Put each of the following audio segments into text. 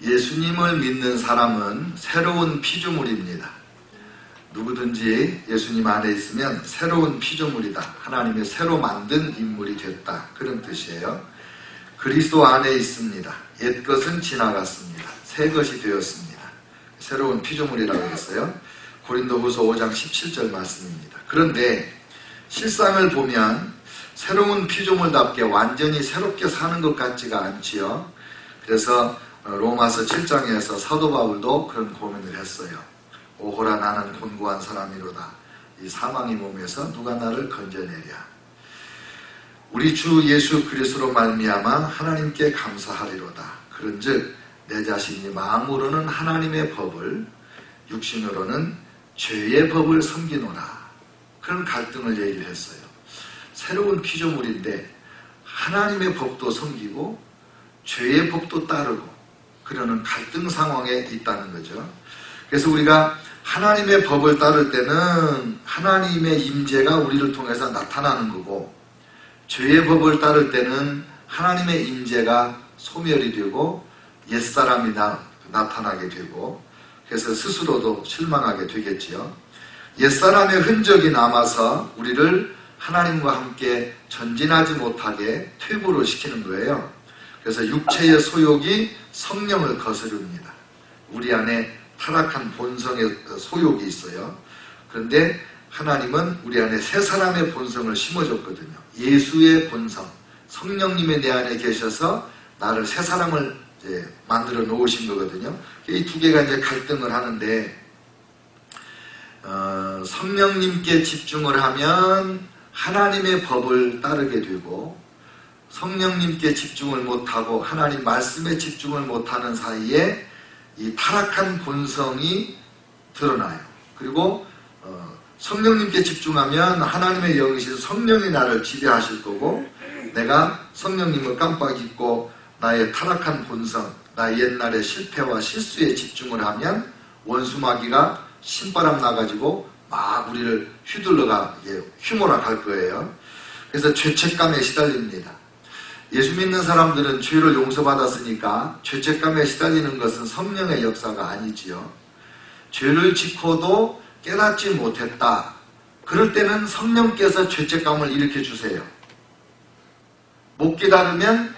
예수님을 믿는 사람은 새로운 피조물입니다. 누구든지 예수님 안에 있으면 새로운 피조물이다. 하나님의 새로 만든 인물이 됐다. 그런 뜻이에요. 그리스도 안에 있습니다. 옛 것은 지나갔습니다. 새 것이 되었습니다. 새로운 피조물이라고 했어요. 고린도후서 5장 17절 말씀입니다. 그런데 실상을 보면 새로운 피조물답게 완전히 새롭게 사는 것 같지가 않지요. 그래서 로마서 7장에서 사도 바울도 그런 고민을 했어요. 오호라 나는 곤고한 사람이로다. 이 사망의 몸에서 누가 나를 건져내랴. 우리 주 예수 그리스도로 말미암아 하나님께 감사하리로다. 그런즉 내 자신이 마음으로는 하나님의 법을, 육신으로는 죄의 법을 섬기노라. 그런 갈등을 얘기를 했어요. 새로운 피조물인데 하나님의 법도 섬기고 죄의 법도 따르고 그러는 갈등 상황에 있다는 거죠. 그래서 우리가 하나님의 법을 따를 때는 하나님의 임재가 우리를 통해서 나타나는 거고, 죄의 법을 따를 때는 하나님의 임재가 소멸이 되고 옛사람이 나타나게 되고, 그래서 스스로도 실망하게 되겠지요. 옛사람의 흔적이 남아서 우리를 하나님과 함께 전진하지 못하게 퇴보를 시키는 거예요. 그래서 육체의 소욕이 성령을 거스릅니다. 우리 안에 타락한 본성의 소욕이 있어요. 그런데 하나님은 우리 안에 새 사람의 본성을 심어줬거든요. 예수의 본성, 성령님이 내 안에 계셔서 나를 새 사람을 이제 만들어 놓으신 거거든요. 이 두 개가 이제 갈등을 하는데, 성령님께 집중을 하면 하나님의 법을 따르게 되고, 성령님께 집중을 못하고 하나님 말씀에 집중을 못하는 사이에 이 타락한 본성이 드러나요. 그리고 성령님께 집중하면 하나님의 영이신 성령이 나를 지배하실 거고, 내가 성령님을 깜빡 잊고 나의 타락한 본성, 나의 옛날의 실패와 실수에 집중을 하면 원수마귀가 신바람 나가지고 막 우리를 휘둘러가 휘몰아 갈 거예요. 그래서 죄책감에 시달립니다. 예수 믿는 사람들은 죄를 용서받았으니까 죄책감에 시달리는 것은 성령의 역사가 아니지요. 죄를 짓고도 깨닫지 못했다. 그럴 때는 성령께서 죄책감을 일으켜 주세요. 못 깨달으면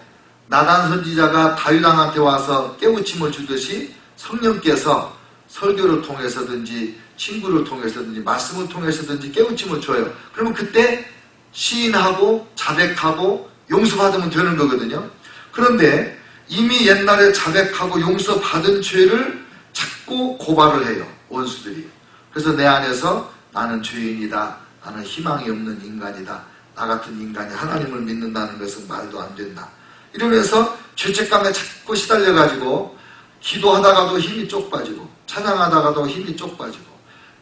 나단 선지자가 다윗왕한테 와서 깨우침을 주듯이 성령께서 설교를 통해서든지 친구를 통해서든지 말씀을 통해서든지 깨우침을 줘요. 그러면 그때 시인하고 자백하고 용서받으면 되는 거거든요. 그런데 이미 옛날에 자백하고 용서받은 죄를 자꾸 고발을 해요. 원수들이. 그래서 내 안에서 나는 죄인이다. 나는 희망이 없는 인간이다. 나 같은 인간이 하나님을 믿는다는 것은 말도 안 된다. 이러면서 죄책감에 자꾸 시달려가지고 기도하다가도 힘이 쪽 빠지고 찬양하다가도 힘이 쪽 빠지고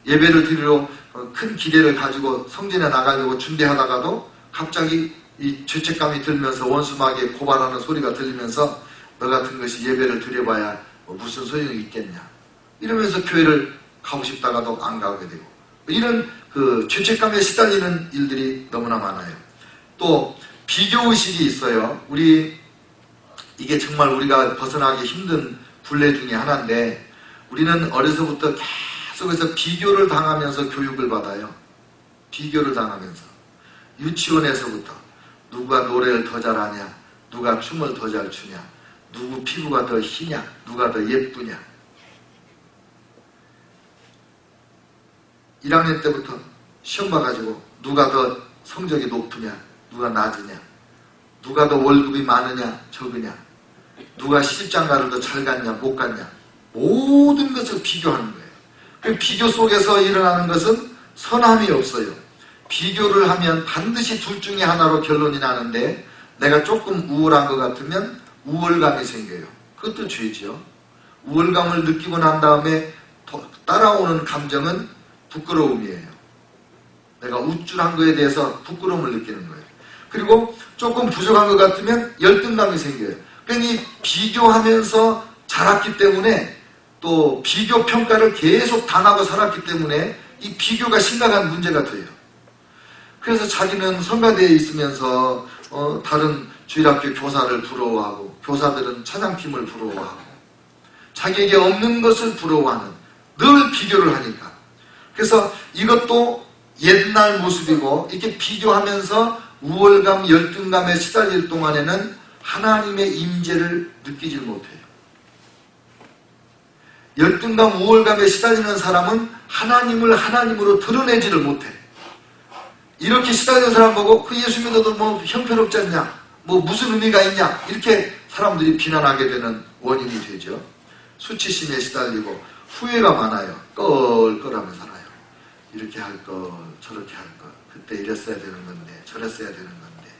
예배를 드리러 큰 기대를 가지고 성전에 나가려고 준비하다가도 갑자기 이 죄책감이 들면서 원수마귀에 고발하는 소리가 들리면서 너 같은 것이 예배를 드려봐야 무슨 소용이 있겠냐. 이러면서 교회를 가고 싶다가도 안 가게 되고 이런 그 죄책감에 시달리는 일들이 너무나 많아요. 또 비교의식이 있어요. 이게 정말 우리가 벗어나기 힘든 굴레 중에 하나인데 우리는 어려서부터 계속해서 비교를 당하면서 교육을 받아요. 비교를 당하면서 유치원에서부터 누가 노래를 더 잘하냐, 누가 춤을 더 잘 추냐, 누구 피부가 더 희냐, 누가 더 예쁘냐. 1학년 때부터 시험 봐가지고 누가 더 성적이 높으냐, 누가 낮으냐, 누가 더 월급이 많으냐, 적으냐, 누가 시집장가를 더 잘 갔냐, 못 갔냐, 모든 것을 비교하는 거예요. 그 비교 속에서 일어나는 것은 선함이 없어요. 비교를 하면 반드시 둘 중에 하나로 결론이 나는데 내가 조금 우월한 것 같으면 우월감이 생겨요. 그것도 죄지요. 우월감을 느끼고 난 다음에 따라오는 감정은 부끄러움이에요. 내가 우쭐한 거에 대해서 부끄러움을 느끼는 거예요. 그리고 조금 부족한 것 같으면 열등감이 생겨요. 그러니 비교하면서 자랐기 때문에 또 비교 평가를 계속 당하고 살았기 때문에 이 비교가 심각한 문제가 돼요. 그래서 자기는 성가대에 있으면서 다른 주일학교 교사를 부러워하고 교사들은 찬양팀을 부러워하고 자기에게 없는 것을 부러워하는, 늘 비교를 하니까. 그래서 이것도 옛날 모습이고, 이렇게 비교하면서 우월감, 열등감에 시달릴 동안에는 하나님의 임재를 느끼질 못해요. 열등감, 우월감에 시달리는 사람은 하나님을 하나님으로 드러내지를 못해. 이렇게 시달리는 사람 보고 그 예수 믿어도 뭐 형편없지 않냐, 뭐 무슨 의미가 있냐, 이렇게 사람들이 비난하게 되는 원인이 되죠. 수치심에 시달리고 후회가 많아요. 껄껄하며 살아요. 이렇게 할 걸, 저렇게 할 걸, 그때 이랬어야 되는 건데, 저랬어야 되는 건데.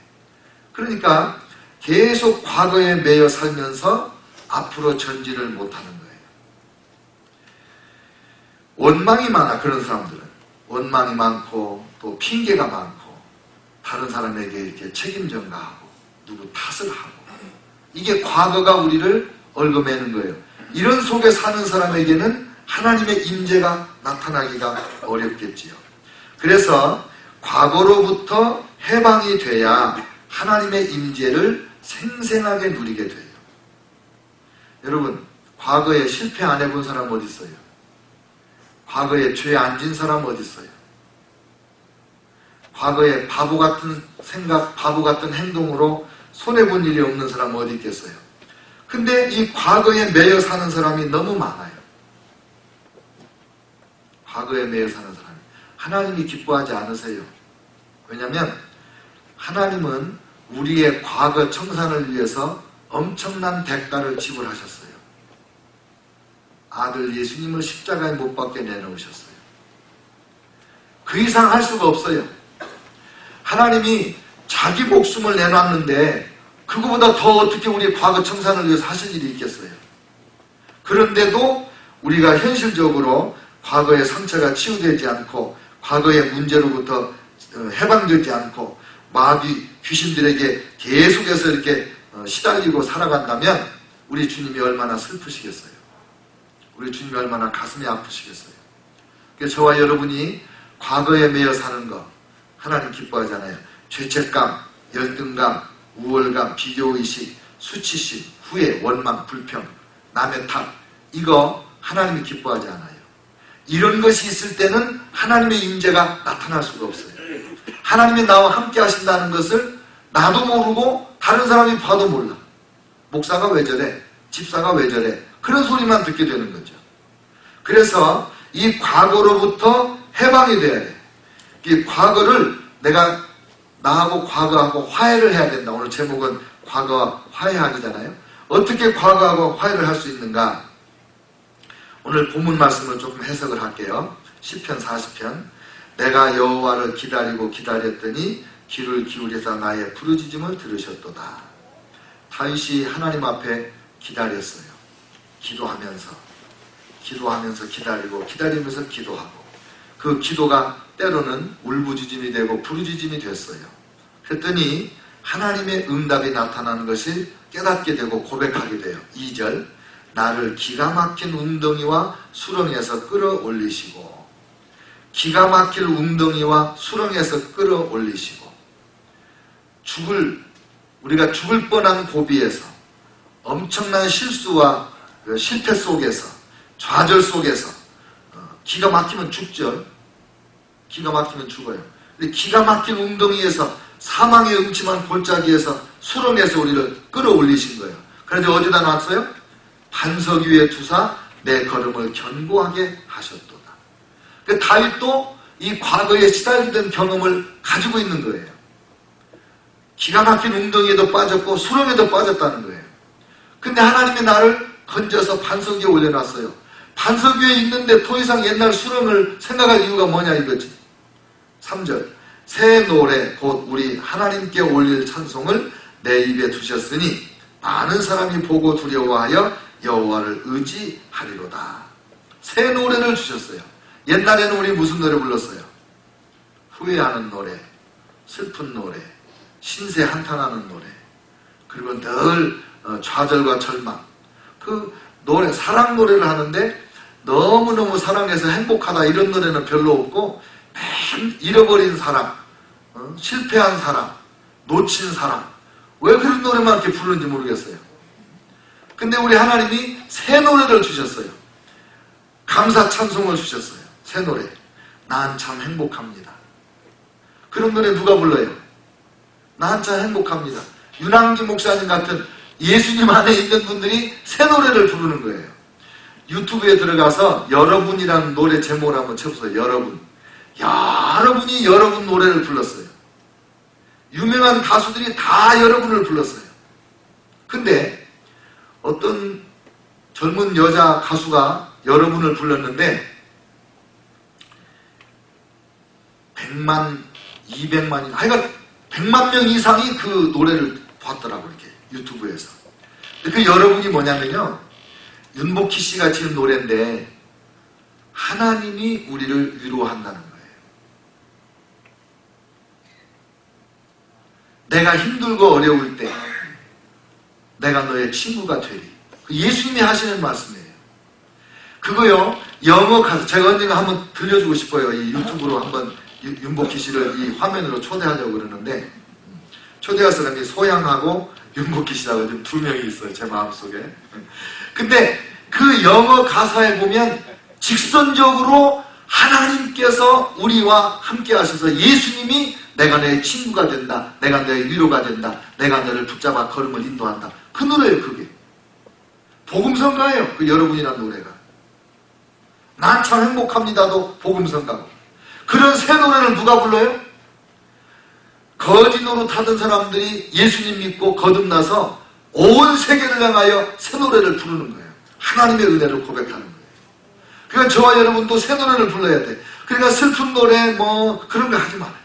그러니까 계속 과거에 매여 살면서 앞으로 전진을 못하는 거예요. 원망이 많아, 그런 사람들은. 원망이 많고 또 핑계가 많고 다른 사람에게 이렇게 책임 전가하고 누구 탓을 하고, 이게 과거가 우리를 얽어매는 거예요. 이런 속에 사는 사람에게는 하나님의 임재가 나타나기가 어렵겠지요. 그래서 과거로부터 해방이 돼야 하나님의 임재를 생생하게 누리게 돼요. 여러분, 과거에 실패 안 해본 사람 어디 있어요? 과거에 죄 안 진 사람 어디 있어요? 과거에 바보 같은 생각, 바보 같은 행동으로 손해본 일이 없는 사람 어디 있겠어요? 근데 이 과거에 매여 사는 사람이 너무 많아요. 과거에 매여 사는 사람이. 하나님이 기뻐하지 않으세요. 왜냐하면 하나님은 우리의 과거 청산을 위해서 엄청난 대가를 지불하셨어요. 아들 예수님을 십자가에 못 박게 내놓으셨어요. 그 이상 할 수가 없어요. 하나님이 자기 목숨을 내놨는데 그거보다 더 어떻게 우리 과거 청산을 위해서 하실 일이 있겠어요. 그런데도 우리가 현실적으로 과거의 상처가 치유되지 않고 과거의 문제로부터 해방되지 않고 마귀 귀신들에게 계속해서 이렇게 시달리고 살아간다면 우리 주님이 얼마나 슬프시겠어요. 우리 주님이 얼마나 가슴이 아프시겠어요. 그래서 저와 여러분이 과거에 매여 사는 것 하나님 기뻐하잖아요. 죄책감, 열등감, 우월감, 비교의식, 수치심, 후회, 원망, 불평, 남의 탓, 이거 하나님이 기뻐하지 않아요. 이런 것이 있을 때는 하나님의 임재가 나타날 수가 없어요. 하나님이 나와 함께 하신다는 것을 나도 모르고 다른 사람이 봐도 몰라. 목사가 왜 저래? 집사가 왜 저래? 그런 소리만 듣게 되는 거죠. 그래서 이 과거로부터 해방이 돼야 돼. 이 과거를 내가 나하고 과거하고 화해를 해야 된다. 오늘 제목은 과거와 화해하기잖아요. 어떻게 과거하고 화해를 할 수 있는가? 오늘 본문 말씀을 조금 해석을 할게요. 시편 40편. 내가 여호와를 기다리고 기다렸더니 귀를 기울여서 나의 부르짖음을 들으셨도다. 다윗이 하나님 앞에 기다렸어요. 기도하면서 기다리고 기다리면서 기도하고 그 기도가 때로는 울부짖음이 되고 부르짖음이 됐어요. 그랬더니 하나님의 응답이 나타나는 것을 깨닫게 되고 고백하게 돼요. 2절 나를 기가 막힌 웅덩이와 수렁에서 끌어올리시고 기가 막힐 웅덩이와 수렁에서 끌어올리시고 우리가 죽을 뻔한 고비에서 엄청난 실수와 실패 속에서 좌절 속에서 기가 막히면 죽죠. 기가 막히면 죽어요. 근데 기가 막힌 웅덩이에서 사망의 음침한 골짜기에서 수렁에서 우리를 끌어올리신 거예요. 그래서 어디다 놨어요? 반석 위에 두사 내 걸음을 견고하게 하셨도다. 그러니까 다윗도 이 과거에 시달리던 경험을 가지고 있는 거예요. 기가 막힌 웅덩이에도 빠졌고 수렁에도 빠졌다는 거예요. 근데 하나님이 나를 건져서 반석 위에 올려놨어요. 반석 위에 있는데 더 이상 옛날 수렁을 생각할 이유가 뭐냐 이거지. 3절 새 노래 곧 우리 하나님께 올릴 찬송을 내 입에 두셨으니 많은 사람이 보고 두려워하여 여호와를 의지하리로다. 새 노래를 주셨어요. 옛날에는 우리 무슨 노래 불렀어요? 후회하는 노래, 슬픈 노래, 신세 한탄하는 노래, 그리고 늘 좌절과 절망. 그 노래, 사랑 노래를 하는데 너무너무 사랑해서 행복하다 이런 노래는 별로 없고 맨 잃어버린 사람, 실패한 사람, 놓친 사람, 왜 그런 노래만 이렇게 부르는지 모르겠어요. 근데 우리 하나님이 새 노래를 주셨어요. 감사 찬송을 주셨어요. 새 노래. 난 참 행복합니다. 그런 노래 누가 불러요? 난 참 행복합니다. 윤항기 목사님 같은 예수님 안에 있는 분들이 새 노래를 부르는 거예요. 유튜브에 들어가서 여러분이라는 노래 제목을 한번 쳐보세요. 여러분. 여러분이 여러분 노래를 불렀어요. 유명한 가수들이 다 여러분을 불렀어요. 근데 어떤 젊은 여자 가수가 여러분을 불렀는데 100만, 200만이, 하여간 100만 명 이상이 그 노래를 봤더라고요. 이렇게 유튜브에서. 근데 그 여러분이 뭐냐면요, 윤복희 씨가 지은 노래인데 하나님이 우리를 위로한다는 거예요. 내가 힘들고 어려울 때 내가 너의 친구가 되리. 예수님이 하시는 말씀이에요. 그거요, 영어 가사, 제가 언젠가 한번 들려주고 싶어요. 이 유튜브로 한번 윤복희 씨를 이 화면으로 초대하려고 그러는데, 초대할 사람이 소양하고 윤복희 씨라고 지금 2명이 있어요. 제 마음속에. 근데 그 영어 가사에 보면 직선적으로 하나님께서 우리와 함께 하셔서 예수님이 내가 너의 친구가 된다. 내가 너의 위로가 된다. 내가 너를 붙잡아 걸음을 인도한다. 그 노래예요, 그게. 복음성가예요. 그 여러분이란 노래가. 난 참 행복합니다도 복음성가고. 그런 새 노래를 누가 불러요? 거짓 노릇하던 사람들이 예수님 믿고 거듭나서 온 세계를 향하여 새 노래를 부르는 거예요. 하나님의 은혜를 고백하는 거예요. 그러니까 저와 여러분도 새 노래를 불러야 돼. 그러니까 슬픈 노래 뭐 그런 거 하지 말아요.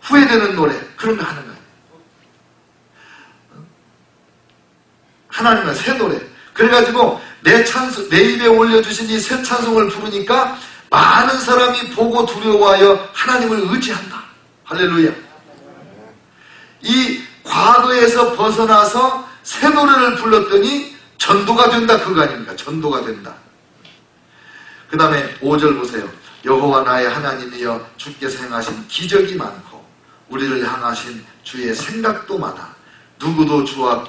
후회되는 노래 그런 거 하는 거예요. 하나님의 새 노래. 그래가지고 내 입에 올려주신 이 새 찬송을 부르니까 많은 사람이 보고 두려워하여 하나님을 의지한다. 할렐루야. 이 과거에서 벗어나서 새 노래를 불렀더니 전도가 된다. 그거 아닙니까? 전도가 된다. 그 다음에 5절 보세요. 여호와 나의 하나님이여 주께서 행하신 기적이 많고 우리를 향하신 주의 생각도 많아 누구도 주와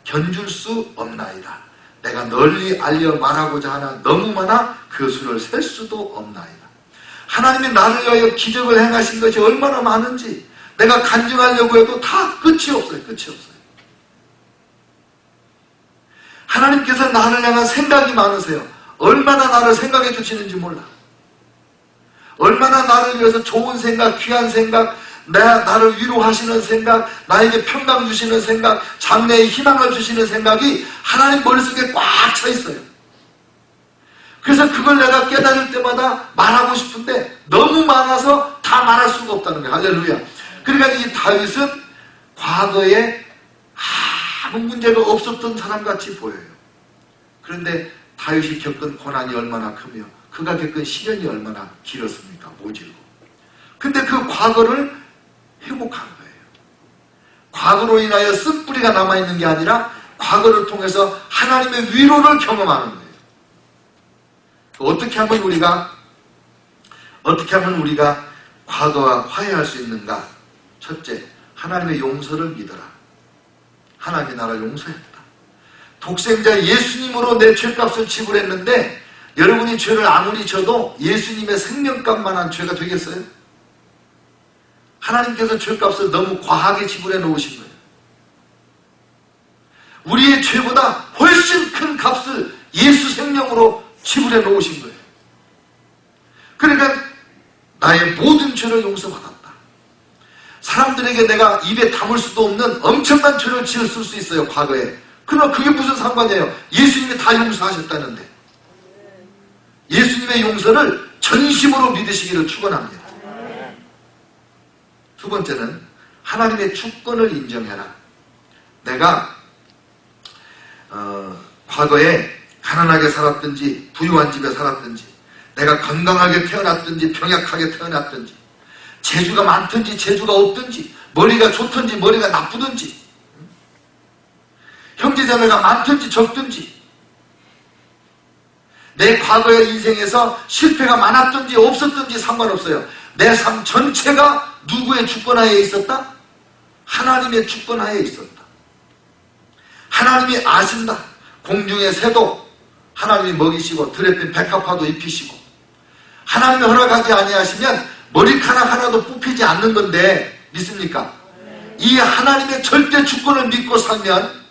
견줄 수 없나이다. 내가 널리 알려 말하고자 하나 너무 많아 그 수를 셀 수도 없나이다. 하나님이 나를 위하여 기적을 행하신 것이 얼마나 많은지 내가 간증하려고 해도 다 끝이 없어요. 끝이 없어요. 하나님께서 나를 향한 생각이 많으세요. 얼마나 나를 생각해 주시는지 몰라. 얼마나 나를 위해서 좋은 생각, 귀한 생각, 나를 위로하시는 생각, 나에게 평강 주시는 생각, 장래에 희망을 주시는 생각이 하나님 머릿속에 꽉 차 있어요. 그래서 그걸 내가 깨달을 때마다 말하고 싶은데 너무 많아서 다 말할 수가 없다는 거예요. 할렐루야. 그러니까 이 다윗은 과거에 아무 문제가 없었던 사람같이 보여요. 그런데 다윗이 겪은 고난이 얼마나 크며 그가 겪은 시련이 얼마나 길었습니까? 모질고. 근데 그 과거를 회복한 거예요. 과거로 인하여 쓴뿌리가 남아있는 게 아니라 과거를 통해서 하나님의 위로를 경험하는 거예요. 어떻게 하면 우리가 과거와 화해할 수 있는가? 첫째, 하나님의 용서를 믿어라. 하나님이 나를 용서했다. 독생자 예수님으로 내 죄값을 지불했는데 여러분이 죄를 아무리 져도 예수님의 생명값만한 죄가 되겠어요? 하나님께서 죄값을 너무 과하게 지불해 놓으신 거예요. 우리의 죄보다 훨씬 큰 값을 예수 생명으로 지불해 놓으신 거예요. 그러니까 나의 모든 죄를 용서받았다. 사람들에게 내가 입에 담을 수도 없는 엄청난 죄를 지었을 수 있어요. 과거에. 그러나 그게 무슨 상관이에요. 예수님이 다 용서하셨다는데. 예수님의 용서를 전심으로 믿으시기를 축원합니다. 두 번째는 하나님의 주권을 인정해라. 내가 과거에 가난하게 살았든지 부유한 집에 살았든지 내가 건강하게 태어났든지 병약하게 태어났든지 재주가 많든지 재주가 없든지 머리가 좋든지 머리가 나쁘든지 형제자매가 많든지 적든지 내 과거의 인생에서 실패가 많았든지 없었든지 상관없어요. 내 삶 전체가 누구의 주권하에 있었다? 하나님의 주권하에 있었다. 하나님이 아신다. 공중의 새도 하나님이 먹이시고 들에 핀 백합화도 입히시고 하나님이 허락하지 아니하시면 머리카락 하나도 뽑히지 않는 건데 믿습니까? 이 하나님의 절대 주권을 믿고 살면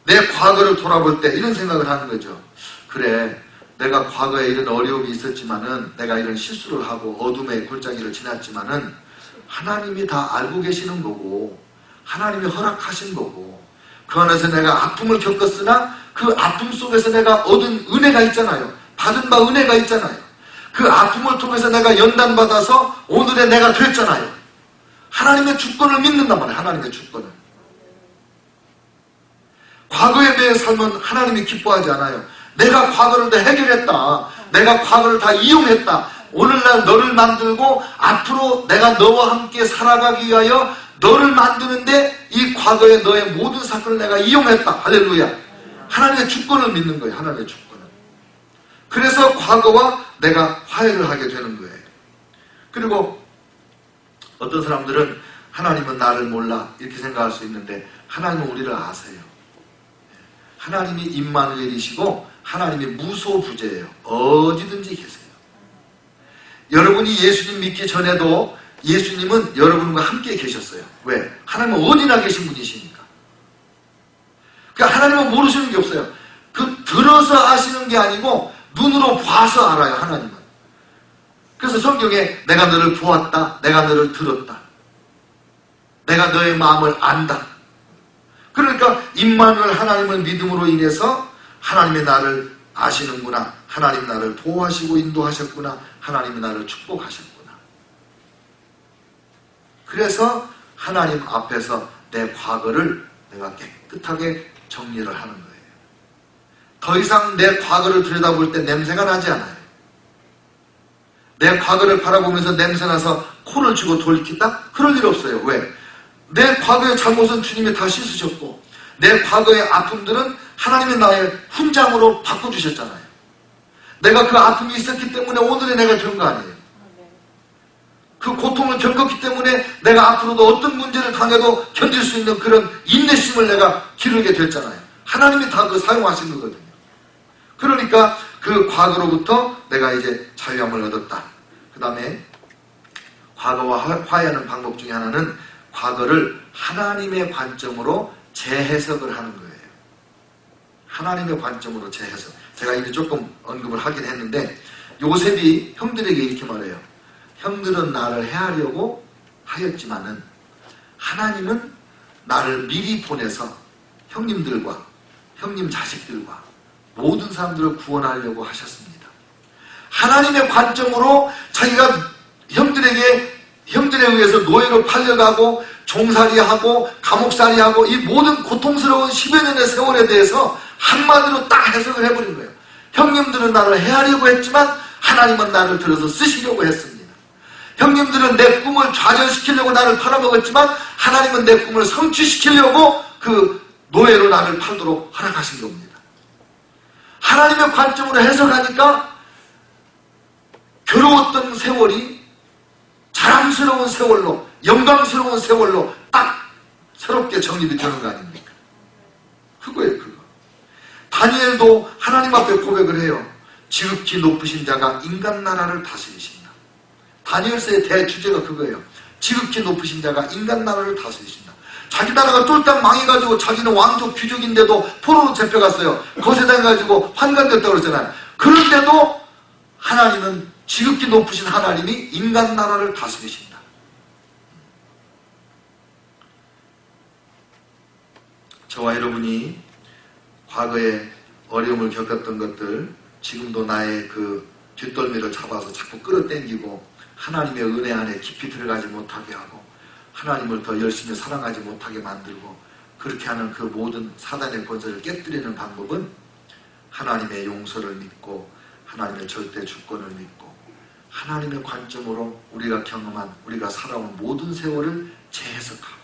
내 과거를 돌아볼 때 이런 생각을 하는 거죠. 그래, 내가 과거에 이런 어려움이 있었지만은 내가 이런 실수를 하고 어둠의 골짜기를 지났지만은 하나님이 다 알고 계시는 거고 하나님이 허락하신 거고 그 안에서 내가 아픔을 겪었으나 그 아픔 속에서 내가 얻은 은혜가 있잖아요. 받은 바 은혜가 있잖아요. 그 아픔을 통해서 내가 연단받아서 오늘의 내가 됐잖아요. 하나님의 주권을 믿는단 말이에요. 하나님의 주권을. 과거에 대해 삶은 하나님이 기뻐하지 않아요. 내가 과거를 다 해결했다. 내가 과거를 다 이용했다. 오늘날 너를 만들고 앞으로 내가 너와 함께 살아가기 위하여 너를 만드는데 이 과거의 너의 모든 사건을 내가 이용했다. 할렐루야. 하나님의 주권을 믿는 거예요. 하나님의 주권을. 그래서 과거와 내가 화해를 하게 되는 거예요. 그리고 어떤 사람들은 하나님은 나를 몰라 이렇게 생각할 수 있는데 하나님은 우리를 아세요. 하나님이 임마누엘이시고 하나님이 무소부재예요. 어디든지 계세요. 여러분이 예수님 믿기 전에도 예수님은 여러분과 함께 계셨어요. 왜? 하나님은 어디나 계신 분이시니까. 그러니까 하나님은 모르시는 게 없어요. 그 들어서 아시는 게 아니고 눈으로 봐서 알아요. 하나님은. 그래서 성경에 내가 너를 보았다. 내가 너를 들었다. 내가 너의 마음을 안다. 그러니까 임마누엘 하나님을 믿음으로 인해서 하나님이 나를 아시는구나. 하나님 나를 보호하시고 인도하셨구나. 하나님이 나를 축복하셨구나. 그래서 하나님 앞에서 내 과거를 내가 깨끗하게 정리를 하는 거예요. 더 이상 내 과거를 들여다볼 때 냄새가 나지 않아요. 내 과거를 바라보면서 냄새나서 코를 쥐고 돌이킨다? 그럴 일 없어요. 왜? 내 과거의 잘못은 주님이 다 씻으셨고 내 과거의 아픔들은 하나님이 나의 훈장으로 바꿔주셨잖아요. 내가 그 아픔이 있었기 때문에 오늘의 내가 된 거 아니에요. 그 고통을 겪었기 때문에 내가 앞으로도 어떤 문제를 당해도 견딜 수 있는 그런 인내심을 내가 기르게 됐잖아요. 하나님이 다 그 사용하신 거거든요. 그러니까 그 과거로부터 내가 이제 자유함을 얻었다. 그 다음에 과거와 화해하는 방법 중에 하나는 과거를 하나님의 관점으로 재해석을 하는 거예요. 하나님의 관점으로 재해석. 제가 이미 조금 언급을 하긴 했는데 요셉이 형들에게 이렇게 말해요. 형들은 나를 해하려고 하였지만은 하나님은 나를 미리 보내서 형님들과 형님 자식들과 모든 사람들을 구원하려고 하셨습니다. 하나님의 관점으로 자기가 형들에 의해서 노예로 팔려가고 종살이하고 감옥살이하고 이 모든 고통스러운 10여 년의 세월에 대해서 한마디로 딱 해석을 해버린 거예요. 형님들은 나를 해하려고 했지만 하나님은 나를 들어서 쓰시려고 했습니다. 형님들은 내 꿈을 좌절시키려고 나를 팔아먹었지만 하나님은 내 꿈을 성취시키려고 그 노예로 나를 팔도록 허락하신 겁니다. 하나님의 관점으로 해석하니까 괴로웠던 세월이 자랑스러운 세월로 영광스러운 세월로 딱 새롭게 정립이 되는 거 아닙니까? 그거예요. 그거. 다니엘도 하나님 앞에 고백을 해요. 지극히 높으신 자가 인간 나라를 다스리신다. 다니엘서의 대주제가 그거예요. 지극히 높으신 자가 인간 나라를 다스리신다. 자기 나라가 쫄딱 망해가지고 자기는 왕족 귀족인데도 포로로 잡혀갔어요. 거세당해가지고 환관됐다고 그랬잖아요. 그런데도 하나님은 지극히 높으신 하나님이 인간 나라를 다스리신다. 저와 여러분이 과거에 어려움을 겪었던 것들 지금도 나의 그 뒷덜미를 잡아서 자꾸 끌어당기고 하나님의 은혜 안에 깊이 들어가지 못하게 하고 하나님을 더 열심히 사랑하지 못하게 만들고 그렇게 하는 그 모든 사단의 권세를 깨뜨리는 방법은 하나님의 용서를 믿고 하나님의 절대 주권을 믿고 하나님의 관점으로 우리가 경험한 우리가 살아온 모든 세월을 재해석하고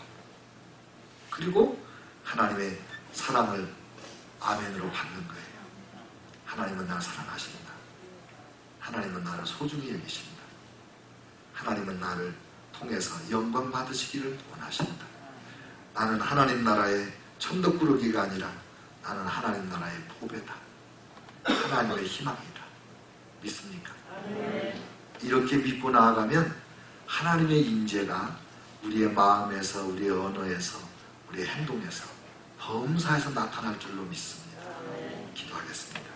그리고 하나님의 사랑을 아멘으로 받는 거예요. 하나님은 나를 사랑하신다. 하나님은 나를 소중히 여기신다. 하나님은 나를 통해서 영광 받으시기를 원하신다. 나는 하나님 나라의 천덕꾸러기가 아니라 나는 하나님 나라의 보배다. 하나님의 희망이다. 믿습니까? 이렇게 믿고 나아가면 하나님의 임재가 우리의 마음에서, 우리의 언어에서, 우리의 행동에서, 범사에서 나타날 줄로 믿습니다. 기도하겠습니다.